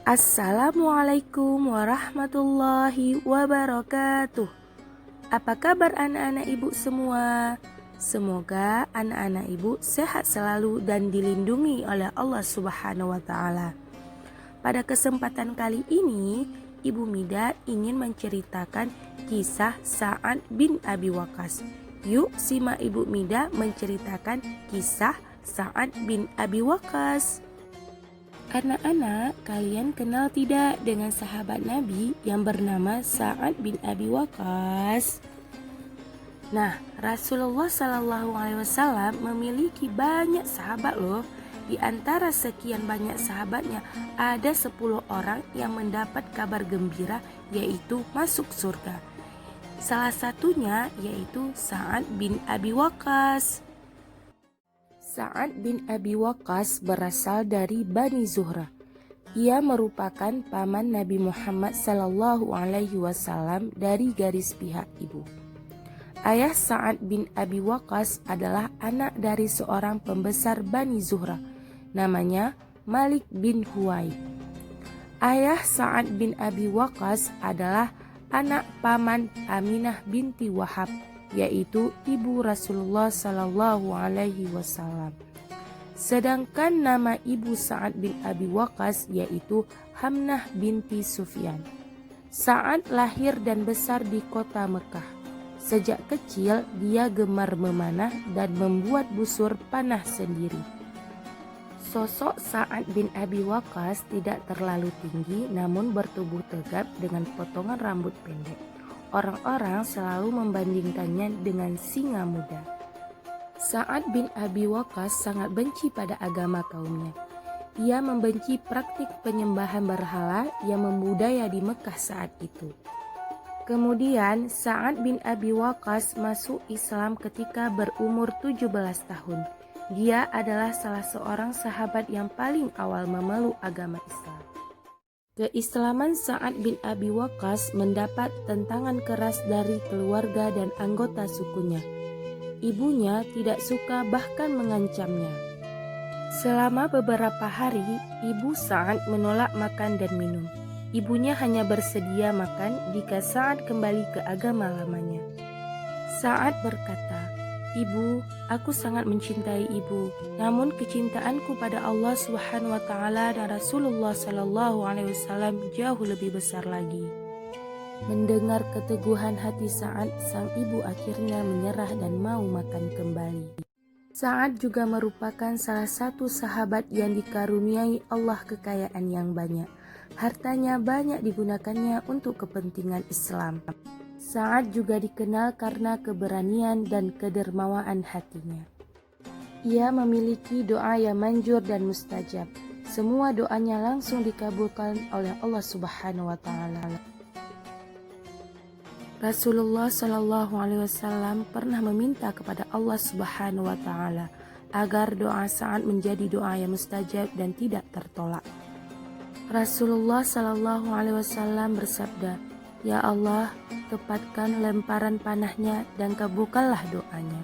Assalamualaikum warahmatullahi wabarakatuh. Apa kabar anak-anak ibu semua? Semoga anak-anak ibu sehat selalu dan dilindungi oleh Allah Subhanahu wa taala. Pada kesempatan kali ini, Ibu Mida ingin menceritakan kisah Sa'ad bin Abi Waqqas. Yuk simak Ibu Mida menceritakan kisah Sa'ad bin Abi Waqqas. Anak-anak, kalian kenal tidak dengan sahabat Nabi yang bernama Sa'ad bin Abi Waqqas? Nah, Rasulullah Shallallahu Alaihi Wasallam memiliki banyak sahabat loh. Di antara sekian banyak sahabatnya, ada 10 orang yang mendapat kabar gembira yaitu masuk surga. Salah satunya yaitu Sa'ad bin Abi Waqqas. Sa'ad bin Abi Waqqas berasal dari Bani Zuhrah. Ia merupakan paman Nabi Muhammad Sallallahu Alaihi Wasallam dari garis pihak ibu. Ayah Sa'ad bin Abi Waqqas adalah anak dari seorang pembesar Bani Zuhrah, namanya Malik bin Huwaid. Ayah Sa'ad bin Abi Waqqas adalah anak paman Aminah binti Wahab, yaitu ibu Rasulullah Sallallahu Alaihi Wasallam. Sedangkan nama ibu Sa'ad bin Abi Waqqas yaitu Hamnah binti Sufyan. Sa'ad lahir dan besar di kota Mekah. Sejak kecil dia gemar memanah dan membuat busur panah sendiri. Sosok Sa'ad bin Abi Waqqas tidak terlalu tinggi namun bertubuh tegap dengan potongan rambut pendek. Orang-orang selalu membandingkannya dengan singa muda. Sa'ad bin Abi Waqqas sangat benci pada agama kaumnya. Ia membenci praktik penyembahan berhala yang membudaya di Mekah saat itu. Kemudian Sa'ad bin Abi Waqqas masuk Islam ketika berumur 17 tahun. Dia adalah salah seorang sahabat yang paling awal memeluk agama Islam. Keislaman Sa'ad bin Abi Waqqas mendapat tentangan keras dari keluarga dan anggota sukunya. Ibunya tidak suka bahkan mengancamnya. Selama beberapa hari, ibu Sa'ad menolak makan dan minum. Ibunya hanya bersedia makan jika Sa'ad kembali ke agama lamanya. Sa'ad berkata, "Ibu, aku sangat mencintai ibu. Namun kecintaanku pada Allah Subhanahu wa taala dan Rasulullah Sallallahu Alaihi Wasallam jauh lebih besar lagi." Mendengar keteguhan hati Sa'ad, sang ibu akhirnya menyerah dan mau makan kembali. Sa'ad juga merupakan salah satu sahabat yang dikaruniai Allah kekayaan yang banyak. Hartanya banyak digunakannya untuk kepentingan Islam. Sa'ad juga dikenal karena keberanian dan kedermawaan hatinya. Ia memiliki doa yang manjur dan mustajab. Semua doanya langsung dikabulkan oleh Allah Subhanahu wa taala. Rasulullah Shallallahu Alaihi Wasallam pernah meminta kepada Allah Subhanahu wa taala agar doa Sa'ad menjadi doa yang mustajab dan tidak tertolak. Rasulullah Shallallahu Alaihi Wasallam bersabda, "Ya Allah, tepatkan lemparan panahnya dan kabulkanlah doanya."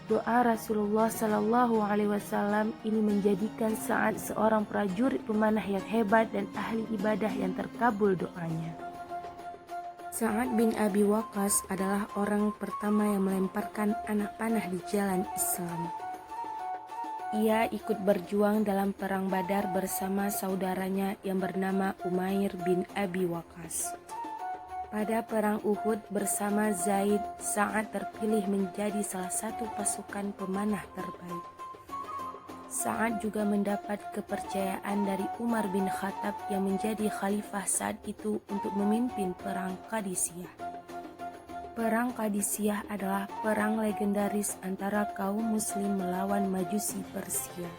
Doa Rasulullah Shallallahu Alaihi Wasallam ini menjadikan Sa'ad seorang prajurit pemanah yang hebat dan ahli ibadah yang terkabul doanya. Sa'ad bin Abi Waqqas adalah orang pertama yang melemparkan anak panah di jalan Islam. Ia ikut berjuang dalam perang Badar bersama saudaranya yang bernama Umair bin Abi Waqqas. Pada perang Uhud bersama Zaid, Sa'ad terpilih menjadi salah satu pasukan pemanah terbaik. Sa'ad juga mendapat kepercayaan dari Umar bin Khattab yang menjadi khalifah saat itu untuk memimpin perang Qadisiyah. Perang Qadisiyah adalah perang legendaris antara kaum muslim melawan Majusi Persia.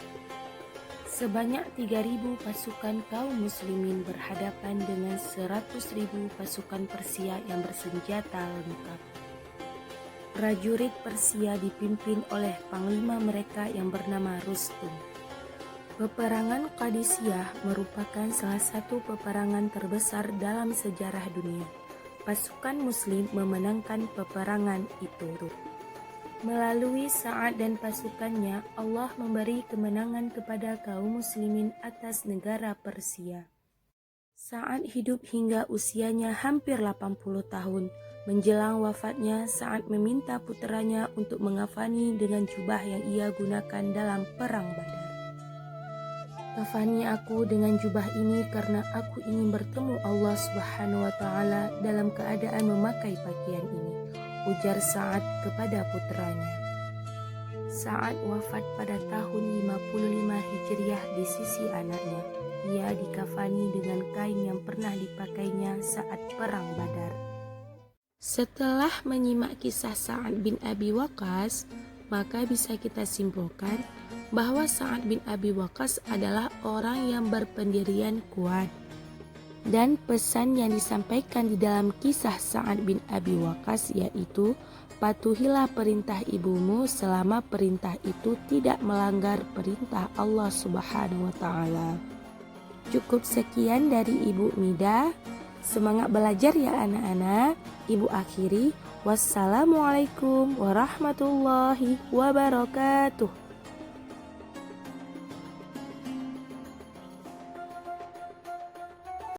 Sebanyak 3.000 pasukan kaum muslimin berhadapan dengan 100.000 pasukan Persia yang bersenjata lengkap. Prajurit Persia dipimpin oleh panglima mereka yang bernama Rustum. Peperangan Qadisiyah merupakan salah satu peperangan terbesar dalam sejarah dunia. Pasukan muslim memenangkan peperangan itu. Melalui Sa'ad dan pasukannya, Allah memberi kemenangan kepada kaum muslimin atas negara Persia. Sa'ad hidup hingga usianya hampir 80 tahun. Menjelang wafatnya, Sa'ad meminta puteranya untuk mengafani dengan jubah yang ia gunakan dalam perang Badar. Kafani aku dengan jubah ini karena aku ingin bertemu Allah Subhanahu wa Ta'ala dalam keadaan memakai pakaian ini, ujar Sa'ad kepada puteranya. Sa'ad wafat pada tahun 55 Hijriah di sisi anaknya. Ia dikafani dengan kain yang pernah dipakainya saat perang Badar. Setelah menyimak kisah Sa'ad bin Abi Waqqas, maka bisa kita simpulkan bahwa Sa'ad bin Abi Waqqas adalah orang yang berpendirian kuat. Dan pesan yang disampaikan di dalam kisah Sa'ad bin Abi Waqqas yaitu, patuhilah perintah ibumu selama perintah itu tidak melanggar perintah Allah Subhanahu wa Ta'ala. Cukup sekian dari Ibu Mida. Semangat belajar ya anak-anak. Ibu akhiri. Wassalamualaikum warahmatullahi wabarakatuh.